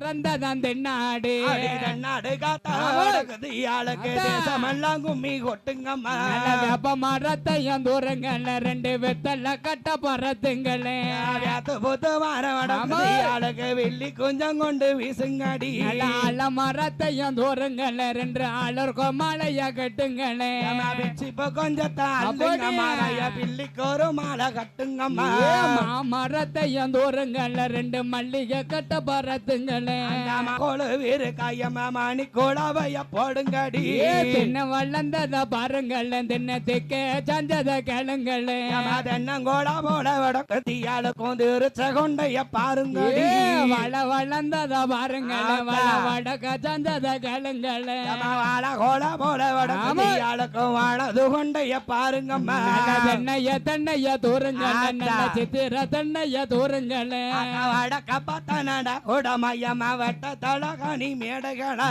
பிறந்ததான் தென்னாடு தென்னாடு காத்தாடுக்குது ஆளுக்கு தேசமெல்லாம் கும்மி கொட்டுங்கம்மா வேப்ப மரத்தையும் தூரங்கள்ல ரெண்டு வெத்தல கட்ட பறத்துங்களே புத்து மரவடக்குது ஆளுக்கு வெள்ளி கொஞ்சம் கொண்டு வீசுங்கடி ஆள மரத்தையும் தூரங்கள்ல ரெண்டு ஆளருக்கு மாலையா கட்டுங்களே இப்ப கொஞ்சத்தான் பிள்ளிக்கு ஒரு மாலை கட்டுங்கம்மா மரத்தையும் தூரங்கள்ல ரெண்டு மல்லிகை கட்ட பறத்துங்களே வீரு காயம்மா மணி கோடாவைய போடுங்கடி தென்ன வளர்ந்தத பாருங்கள் தென்ன தெக்க சஞ்சத கிழங்கள் தென்னங்கோடா போட வடக்கு தீயாளுக்கும் திருச்ச கொண்டைய பாருங்க வள வளர்ந்தத பாருங்கள் வள வடக்க சஞ்சத கிழங்கள் வாழ கோடா போட வடக்கு தீயாளுக்கும் வாழது கொண்டைய பாருங்கம்மா தென்னைய தென்னைய தூருங்கள் நல்ல சித்திர தென்னைய தூருங்கள் வடக்க பத்தனடா கூடமைய வட்ட தலகாணி மேடைகளா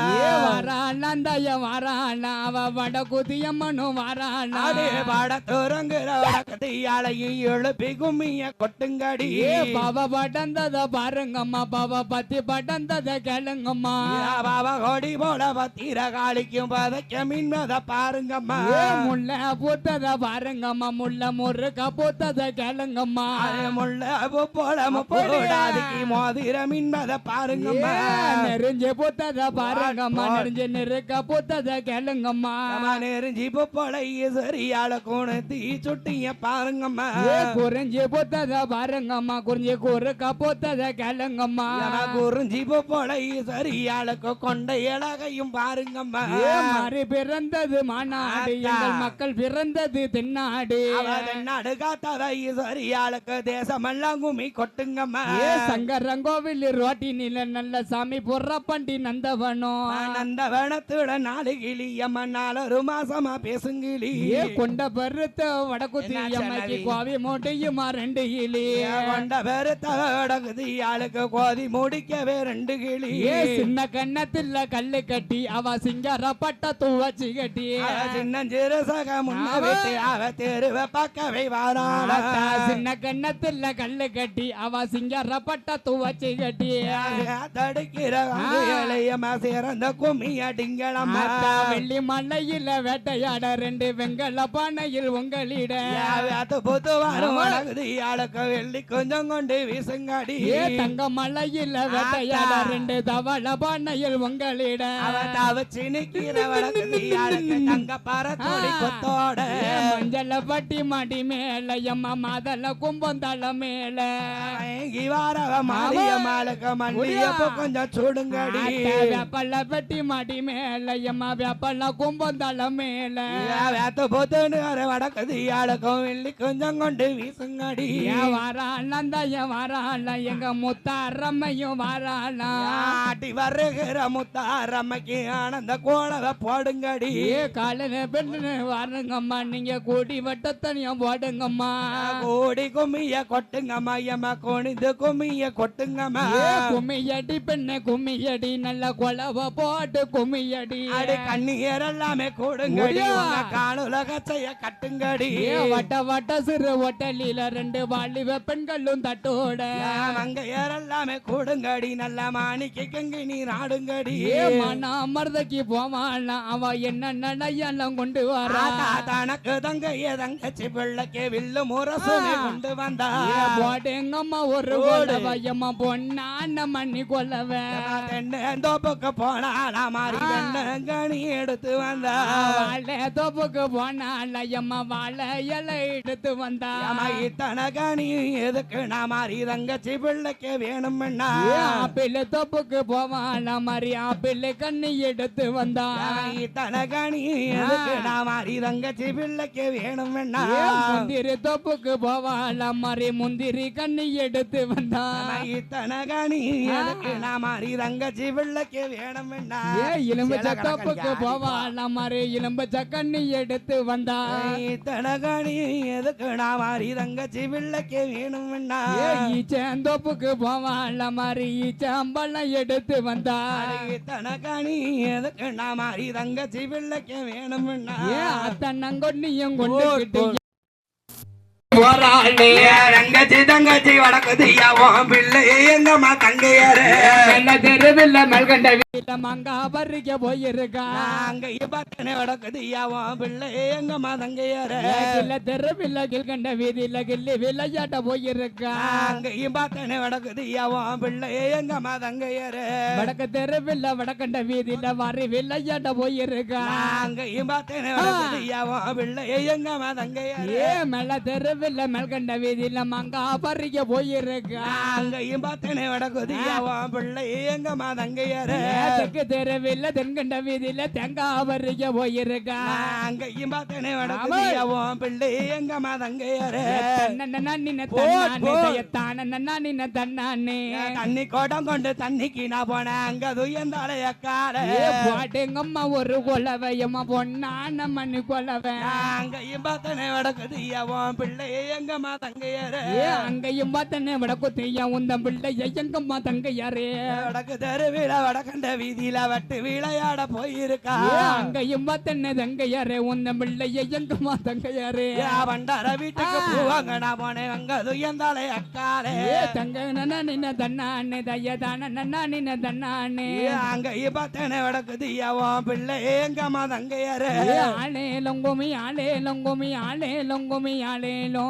வராண்டய வராள அவ வட குதியம்மனும் வராள வட துறங்குற வடக்கத்தையாளையும் எழுப்பி கும்மிய கொட்டுங்கடி பவ படந்தத பாருங்கம்மா பவ பத்தி படந்தத கேளுங்கம்மா பாவ கொடி போல பத்திர காளிக்கும் பதக்க மின்மத பாருங்கம்மா முல்ல பூத்தத பாருங்கம்மா முல்ல முருக பூத்தத கேளுங்கம்மா முல்ல போல முப்போடாதிக்கு மோதிர மின்மத பாருங்க நெருஞ்சி பூத்தத பாருங்கம்மா நெருஞ்சி நெருக்க பூத்தத கேளுங்கம்மா நெருஞ்சி போல சரியால கோணத்தி சுட்டிய பாருங்கம்மா குறிஞ்சி பூத்தத பாருங்கம்மா குறிஞ்சி குறுக்க பூத்தத கேளுங்கம்மா குறிஞ்சி போல சரியால கொண்ட இலகையும் பாருங்கம்மா மாறி பிறந்தது மாநாடு எங்கள் மக்கள் பிறந்தது தென்னாடு தென்னாடு காத்ததை சரியாளுக்கு தேசமெல்லாம் கும்மி கொட்டுங்கம்மா சங்கரங்கோவில் ரோட்டினில நல்ல சாமி பொற பண்டி நந்தவனம் நந்தவனத்துல நாலு கிளி அம்மா 4 மாசமா பேசுங்கிளி கொண்ட பருத்த வடக்குத்தி அம்மைக்கு கோவி மூட்டையுமா 2 கிளி கொண்ட பருத்த வடக்குத்தி ஆளுக்கு கோதி முடிக்கவே 2 கிளி சின்ன கண்ணத்துல கல்லு கட்டி அவ சிங்கார பட்ட துவச்சி கட்டி சின்னஞ்சிறு சக முன்ன விட்டு அவ தெருவ பக்கவை வாராள சின்ன கண்ணத்துல கல்லு கட்டி அவ சிங்கார பட்ட துவச்சி கட்டி தடுக்கிற சிறந்த கும்மி அடிங்களம்மா வெள்ளி மலையில வேட்டையாட 2 வெங்கல பானையில் உங்களிட புத்துவாருக்க வெள்ளி கொஞ்சம் கொண்டு வீசுங்காடி தங்க மலையில வேட்டையாட 2 தவள பானையில் உங்களிட தவச்சு நிக்கிற தங்க பரத்தோடி கொத்தோட மஞ்சள பட்டி மாடி மேல எம்மா மாதல கும்பந்தள மேல வாரவ மாடிய மாலுக்க மல்லியப்ப கொஞ்சம் சுடுங்கடி வேப்பல்ல பெட்டி மாடி மேல எம்மா வேப்பல்ல கும்பந்தள மேல வேத்த போத்துன்னு வடக்கதி ஆளுக்கும் வெள்ளி கொஞ்சம் கொண்டு வீசுங்கடி வராளந்தய வராள எங்க முத்தாரம்மையும் வராள ஆட்டி வருகிற முத்தாரம்மைக்கு ஆனந்த கோலவை போடுங்கடி காலையில பெண்ணு வாருங்கம்மா நீங்க கூடி வட்டத்தனியும் போடுங்கம்மா கூடி கும்மிய கொட்டுங்கம்மா எம்மா குனிந்து கும்மிய கொட்டுங்கம்மா கும்மியடி பெண்ணு கும்மியடி நல்ல கொலவ போட்டு கும்மியடி அடி கண்ணீர் எல்லாமே கூடுங்கடி காணுல கச்சைய கட்டுங்கடி வட்ட வட்ட சிறு ஒட்டலில 2 வாலிப பெண்களும் தட்டோட மங்கையர் எல்லாமே கூடுங்கடி நல்ல மாணிக்கு கங்கி நீர் ஆடுங்கடி மன அமர்தக்கு போவான் அவ என்ன நடையெல்லாம் கொண்டு வரா தனக்கு தங்கைய தங்கச்சி பிள்ளைக்கு வில்லு முரசு கொண்டு வந்தா போடுங்கம்மா ஒரு கொலவையம்மா பொண்ணான மண்ணி கொலவ தோப்புக்கு போனால மாறி கணி எடுத்து வந்தா வாழை தோப்புக்கு போனால எம்மா வாழை இலை எடுத்து வந்தா இத்தனை கணி எதுக்கு நான் மாறி தங்கச்சி பிள்ளைக்கு வேணும்னா ஆப்பிள் தோப்புக்கு போவான மாதிரி ஆப்பிள் கண்ணி எடுத்து வந்தா இத்தனை கணி எதுக்கு நான் மாறி தங்கச்சி பிள்ளைக்கு வேணும்னா முந்திரி தோப்புக்கு போவான மாதிரி முந்திரி கண்ணி எடுத்து வந்தா இத்தனை கணி எதுக்கு நான் மாறி தங்கச்சி பிள்ளைக்கு வேணும்னா இலும்பு தோப்புக்கு போவான மாதிரி இலும்பு கண்ணி எடுத்து வந்தா இத்தனை எதுக்கு நான் மாறி தங்கச்சி பிள்ளைக்கு வேணும்னா ஈச்சந்தோப்புக்கு போவான மாதிரி ஈச்சம்பழம் எடுத்து வந்தா இத்தனை எதுக்கு நான் மாறி தங்கச்சி பிள்ளைக்கு வேணும்னா தன்னங்கொன்னியும் கொண்டு போறாளே தங்கச்சி தங்கச்சி வடக்குதியா உன் பிள்ளை எங்கம்மா தங்கையாரு என்ன தெருவில் மல்கண்ட வீட்டுல மங்கா பறிக்க போயிருக்கா அங்கேயும் பார்த்தனே வடக்குதியா உன் பிள்ளை எங்கம்மா தங்கையாரு இல்ல தெருவில் கில்கண்ட வீதியில கில்லி விளையாட்ட போயிருக்கா அங்கேயும் பார்த்தனே வடக்குதியா உன் பிள்ளை எங்கம்மா தங்கையாரு வடக்கு தெருவில் வடக்கண்ட வீதியில வாரி விளையாட்ட போயிருக்கா அங்கேயும் பார்த்தனே வடக்குதியா உன் பிள்ளை எங்கம்மா தங்கையாரு மேல தெருவில் மேல்கண்ட வீதியில மங்கா பறிக்க போயிருக்கா அங்கேயும் பார்த்தனே வடக்குதியா உன் பிள்ளை எங்கம்மா தங்கையாரு தெற்கு தெருவில் தென்கண்ட வீதியில தேங்காய் பறிக்க போயிருக்கா அங்கேயும் பார்த்தனே வடக்குதியா உன் பிள்ளை எங்கம்மா தங்கையாரு தண்ணி கோடம் கொண்டு தண்ணிக்கு நான் போனேன் அங்க துயந்தாலே கால பாட்டுங்கம்மா ஒரு கொலவையம்மா பொண்ணான மண்ணு கொலவை அங்கேயும் பார்த்தனே வடக்குதியா உன் பிள்ளை எங்கம்மா தங்கையாரு அங்கேயும் பார்த்தனே வடக்குத்தியா உந்த பிள்ளை எங்கம்மா தங்கையாரே வடக்கு தெருவில வடக்கண்ட வீதியில வட்டு விளையாட போயிருக்கா அங்கேயும் பார்த்தனே தங்கையாரே உந்த பிள்ளை எங்கம்மா தங்கையாரே வண்டார வீட்டுக்கு போவாங்க நான் போனேன் அங்க துயந்தாலே அக்காலே தங்க நின்ன தன்னானே தையதான நன்னா நின்ன தன்னானே அங்கேயும் பார்த்தனே வடக்குதியா உன் பிள்ளை எங்கம்மா தங்கையாரு ஆளே லொங்குமி ஆளே லொங்குமி ஆளே லொங்குமி ஆளேலோ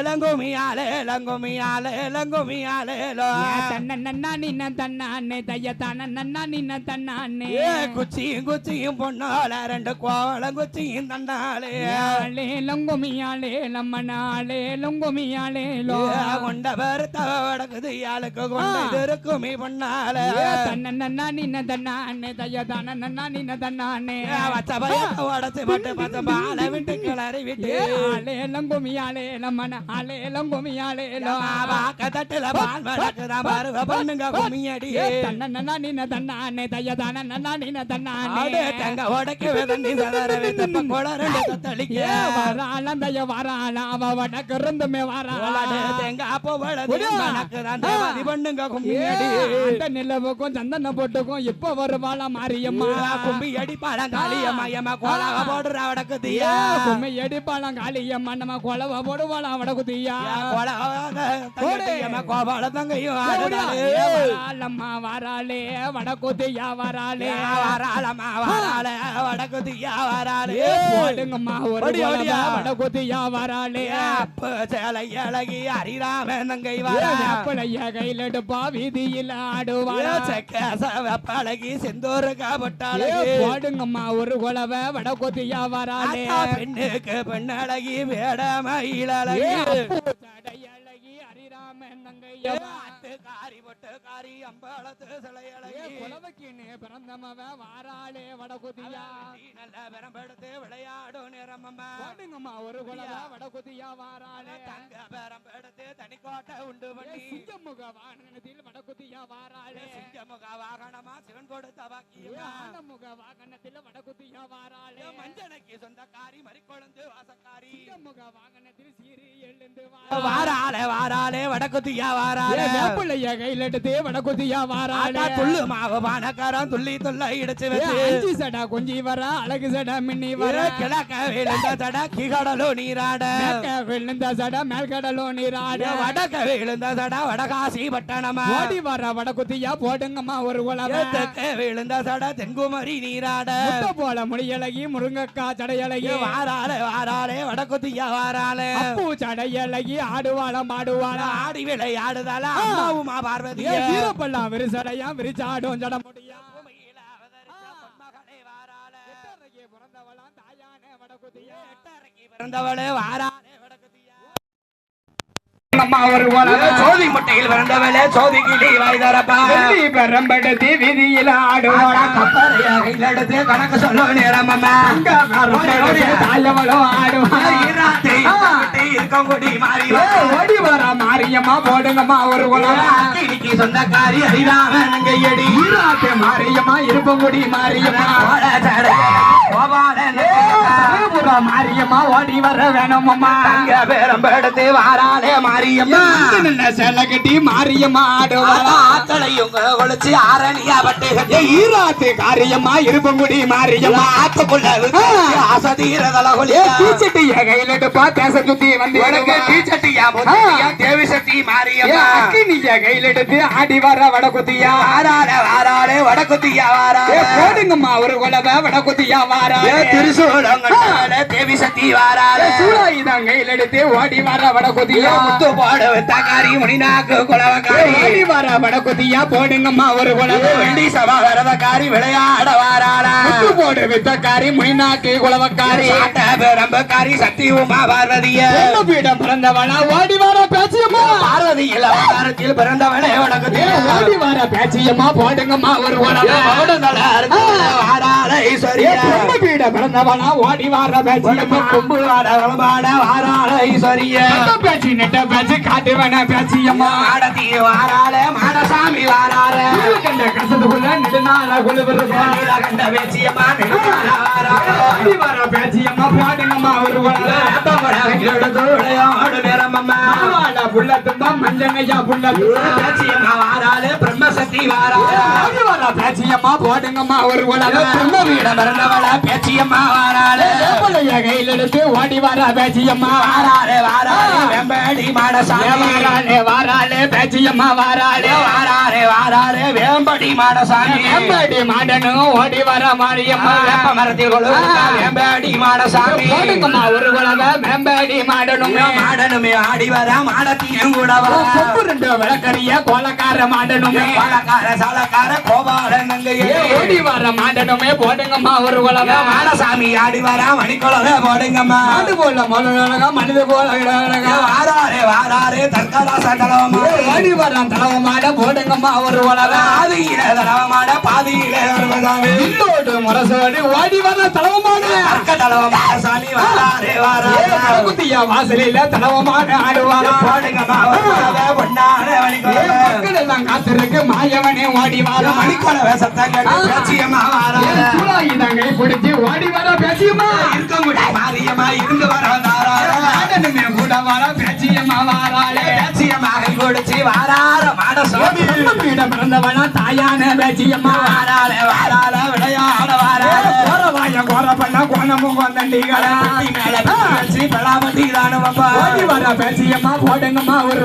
லங்குமி ஆலே லங்குமி ஆலே லங்குமி ஆலேலோ தன்னா நின்ன தன்னானே தையதான நன்னா நின்ன தன்னானே குச்சியும் குச்சியும் பொண்ணால ரெண்டு கோலம் குச்சியும் தண்டாலே ஆளே லொங்குமி ஆளே லம்மனாளே லொங்குமி ஆளேலோ கொண்ட பெருத்தவ வடக்குது ஆளுக்கு கொண்டு இருக்குமி பொண்ணாலே தன்னா நின்ன தன்னானே தையதான நன்னா நின்ன தன்னானே வச்ச பயத்தை உடச்சு பட்டு பச்சை பாலை விட்டு கிளறி விட்டு ஆளே லங்குமி ஆளே லம்மன ஆளே லங்குமி ஆளேலோ வாக்க தட்டுல பால் வடக்குதான் பருவ பொண்ணுங்க கும்மியடி தன்னா நின்ன தன்னானே தையதான நன்னா நின்ன தன்னானே தங்க உடக்கு தண்ணி சதற வைத்த கொள ரெண்டு தத்தளிக்க வராளம் தைய வராள அவ வடக்கு இருந்துமே வராள தேங்க அப்போ வளது வடக்குதான் தேவாதி பொண்ணுங்க கும்மியடி அந்த நிலவுக்கும் சந்தனம் போட்டுக்கும் இப்ப வருவாளா மாரியம்மா கும்பி அடி பாடம் காளியம்மா எம்மா கோலாக போடுற வடக்குதியா கும்மி அடிப்பாளாம் காளியம்மா நம்ம கொலவ போடுவாளா வடக்குதியா கோலாக கோபால தங்கையும் வராளம்மா வராளே வடக்குதியா வராளே வராளம்மா வராளே வடக்குதியா வராளே போடுங்கம்மா ஒரு வடக்குதியா வராளே அப்ப சேலை அழகி ஹரிராம தங்கை அப்பளைய கையில் எடுப்பா வீதியில் ஆடுவாளா பழகி செந்தூர் காப்பட்டாளே போடுங்கம்மா ஒரு குலவ வடக்குதியா வராளே பெண்ணுக்கு பெண்ணழகி வேடமயில் அழகி அழகி ஹரிராமன் காரி பொட்டு காரி அம்பாளத்து சிலை அழகி குலவக்கின்னு பிறந்தமவ வாராளே வடக்குதியா நல்ல பெரம்பெடுத்து விளையாடும் நிறமம்மா போடுங்கம்மா ஒரு குலவ வடக்குதியா வாராளே தங்க பெரம்பெடுத்து தனிக்கோட்டை உண்டு பண்ணி சிங்கமுக வாகனத்தில் வடக்குதியா வாராளே சிங்கமுக வாகனமா சிவன் கொடுத்த முக வாகனத்தில் வடக்குதியா வாராளே மஞ்சனைக்கு சொந்தக்காரி மறிக்கொழுந்து வாசக்காரி சிங்கமுக வாகனத்தில் சீரி எழுந்து வாராளே வாராளே வடக்குதியா வாராளே வேப்பிள்ளைய கையில் எடுத்து வடக்குதியா வாராளே துள்ளு மாவு பானக்காரம் துள்ளி துள்ள இடிச்சு வச்சு அஞ்சு சடா கொஞ்சி வர அழகு சடா மின்னி வர கிழக்க விழுந்த சடா கிகடலோ நீராட விழுந்த சடா மேல்கடலோ நீராட வடக்க விழுந்த சடா வடகாசி பட்டணமா ஓடி வர வடக்குதியா போடுங்கம்மா ஒரு குலவ விழுந்த சடா தென்குமரி நீராட போல முடியழகி முருங்கக்கா சடையழகி வாராளே வாராளே வடக்குதியா வாராளே பூ சடையழகி ஆடுவாளம் ஆடுவாளா ஆடி விளையாடுதால அம்மாவுமா பார்வதி வீரப்பல்லாம் விரிசடையா விரிச்சாடும் ஜட முடியா பிறந்தவளாம் தாயானே வடக்குதியா பிறந்தவளே வாராளே வடக்குதியா சோதி முட்டையில் பிறந்தவளே சோதி கிளி வாய்தரப்பா பெரம்படுத்தி வீதியில் ஆடுவாளா கப்பறையாடு கணக்கு சொல்லு நேரமம்மா தாயவளோ ஆடுவா இருக்கங்குடி மாறி ஓடி வர மாரியம்மா போடுங்கம்மா ஒரு குலம் சொந்தக்காரி ஹரிராமன் கையடி ஈராத்து மாரியம்மா இருப்பங்குடி மாரியம்மா சமயபுரம் மாரியம்மா ஓடி வர வேணுமம்மா பெரும்படுத்து வாராளே மாரியம்மா செல்ல கட்டி மாரியம்மா ஆடுவாரா ஆத்தளையும் கொளிச்சு ஆரணியா பட்டு ஈராத்து காரியம்மா இருப்பங்குடி மாரியம்மா ஆத்துக்குள்ள அசதீரதல தீச்சட்டி கையில எடுப்பா தேச சுத்தி வந்து டீச்சட்டியா தேவி சக்தி மாரியம்மா நீங்க கையில எடுத்து ஆடி வர வடகுத்தியா வாராளே வடக்குத்தியா வாராளே போடுங்கம்மா ஒரு குலவ வடகுத்தியா வாரா திருசூலங்கட்டால தேவி சக்தி வாராளே சூழாயுதம் கையில எடுத்து ஓடி வர வடகுத்தியா முத்து போட வித்தகாரி முனிநாக்கு குலவக்காரி ஓடி வர வடகுத்தியா போடுங்கம்மா ஒரு குலவ வெண்டி சபா வரதக்காரி விளையாட வாராளா முத்து போடு வித்தக்காரி முனிநாக்கு குலவக்காரி பெரம்பக்காரி சக்தி உமா பார்வதிய பீடம் பிறந்தவனா ஓடி வர பேச்சியம்மா பார்வதி இளவரத்தில் பிறந்தவனே வடக்கு ஓடி வர பேச்சியம்மா போடுங்கம்மா ஒரு குலவ வாராள ஈஸ்வரிய பீடம் பிறந்தவனா ஓடி வர பேச்சியம்மா கும்புவாட வாராள ஈஸ்வரிய பேச்சு நெட்ட பேச்சு காட்டுவன பேச்சியம்மா மாடத்தி வாராள மாடசாமி வாராள கண்ட கசதுக்குள்ள நெடுநாள குழுவிருப்பா கண்ட பேச்சியம்மா ஓடி வர பேச்சியம்மா போடுங்கம்மா ஒரு குலவ விளையாடு நேரமம்மா புள்ள தும்பா மஞ்சனையா புள்ள பேச்சியம்மா வாராள பிரம்மசக்தி வாராள ஓடி வர பேச்சியம்மா போடுங்கம்மா ஒரு குலவ பிரம்ம வீட மறந்தவள பேச்சியம்மா வாராள கையில் எடுத்து ஓடி வர பேச்சியம்மா வாராளே வெம்படி மாடசாமி வாராளே பேச்சியம்மா வாராளே வாராளே வேம்படி மாடசாமி வேம்படி மாடனும் ஓடி வர மாரியம்மா வேப்ப மரத்தில் வேம்படி மாடசாமி போடுங்கம்மா ஒரு குலவ வேம்படி மாடனுமே மாடனுமே ஆடி வர மாடத்தையும் கூட கொப்பு ரெண்டு விளக்கறிய கோலக்கார மாடனுமே பாலக்கார சாலக்கார கோபால நங்கையே ஓடி வர மாடனுமே போடுங்கம்மா ஒரு குலவ மாடசாமி ஆடி வர மணிக்குளவே போடுங்கம்மா மாடு போல மலக மனித போல அழகா வாராரே தற்கதாச தலவமா ஓடி வர தலவ மாட போடுங்கம்மா ஒரு குலவ ஆதியில தலவமாட பாதியில வருவதாவே இல்லோடு முரசோடு ஓடி வர தலவ மாடு தற்க தலவமாட சாமி வாராரே குத்தியா வாசலில தலவமான ஆடுவாரா போடுங்கம்மா பொன்னாரே மணிக்குளவே மக்கள் எல்லாம் காத்திருக்கு மாயவனே ஓடி வர மணிக்குளவே சத்தம் கேட்டு பேச்சியம்மா வாராரே சூழாயுதங்கை பிடிச்சி ஓடி வர பேச்சியம்மா இருக்க முடியும் மாரியம்மா இருந்து வர ஆடனுமே கூட வர பேச்சியம்மா வாராளே பேச்சியமாக கொடுச்சு வாரார மாடசாமி பீடம் பிறந்தவனா தாயான பேச்சியம்மா வாராள விளையாட வாராள கோரவாய கோர பண்ண கோணமும் வந்தண்டிகளா பலாமட்டி தானவப்பா ஓடி வர பேச்சியம்மா போடுங்கம்மா ஒரு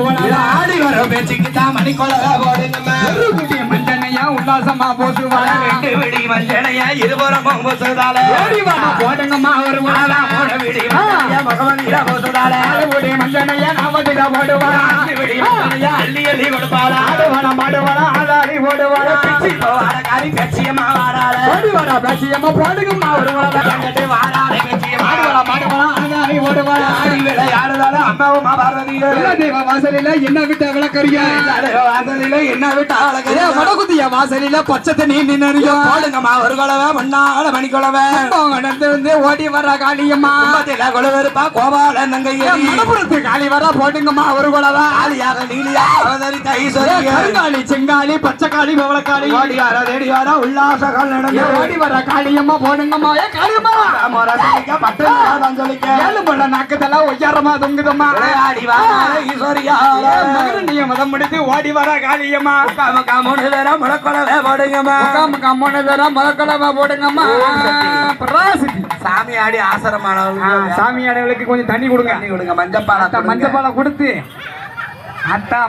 ஆடி வர பேச்சுக்கு தான் மணிக்குளவே போடுங்கம்மா ஒரு குட்டி மஞ்சனையா உல்லாசமா போசுவாங்க ரெண்டு விடி மஞ்சனையா இருபுறமும் போசுதால ஓடி வர போடுங்கம்மா ஒரு மூணு விடி மஞ்சனையா முகமதியா போசுதால குடி மஞ்சனையா நாமதில போடுவாரா விடி மஞ்சனையா அள்ளி அள்ளி கொடுப்பாளா ஆடுவான மாடுவான ஆதாரி போடுவார பிச்சி போவாடக்காரி பேச்சியம்மா வாராள ஓடி வர பேச்சியம்மா போடுங்கம்மா ஒரு எங்கிட்டு வாராளே பேச்சியம்மா மாடுவான ஆதாரி போடுவார ஆடி விளையாடுதால அம்மாவும் பாரதியோ தெய்வ வாசலில என்ன விட்ட விளக்கறிய வாசலில என்ன விட்டு ஆளக்கறியா வடகுத்திய வாசலில பச்சை தண்ணி நின்னறியோ போடுங்கம்மா ஒரு குளவை மண்ணால மணிக்குளவை நடந்து ஓடி வர காளியம்மா கும்பத்தில குளவெருப்பா கோபால நங்கையே மணப்புறத்து காளி வர போடுங்கம்மா ஒரு குளவா ஆலியாக நீலியா அவதரித்த ஈஸ்வரியே கருங்காளி செங்காளி பச்சைக்காளி பவளக்காளி ஓடி வர தேடி வர உல்லாசங்கள் நடந்து ஓடி வர காளியம்மா போடுங்கம்மா ஏ காளியம்மா மரசலிக்க பட்டு தஞ்சலிக்க ஏழு பள்ள நாக்கத்தல ஒய்யாரமா தொங்குதம்மா விளையாடி வர ஈஸ்வரியா மகரணிய மதம் முடித்து ஓடி வர காளியம்மா மூணு பேரா முழக்குளவே போடுங்கம்மா மூணு பேரா முதக்கலமா போடுங்கம்மா பராசக்தி சாமி ஆடி ஆசரமானவங்க சாமி அடைகளுக்கு கொஞ்சம் தண்ணி கொடுங்க கொடுங்க மஞ்சப்பாலம் மஞ்சப்பாலை கொடுத்து அத்தா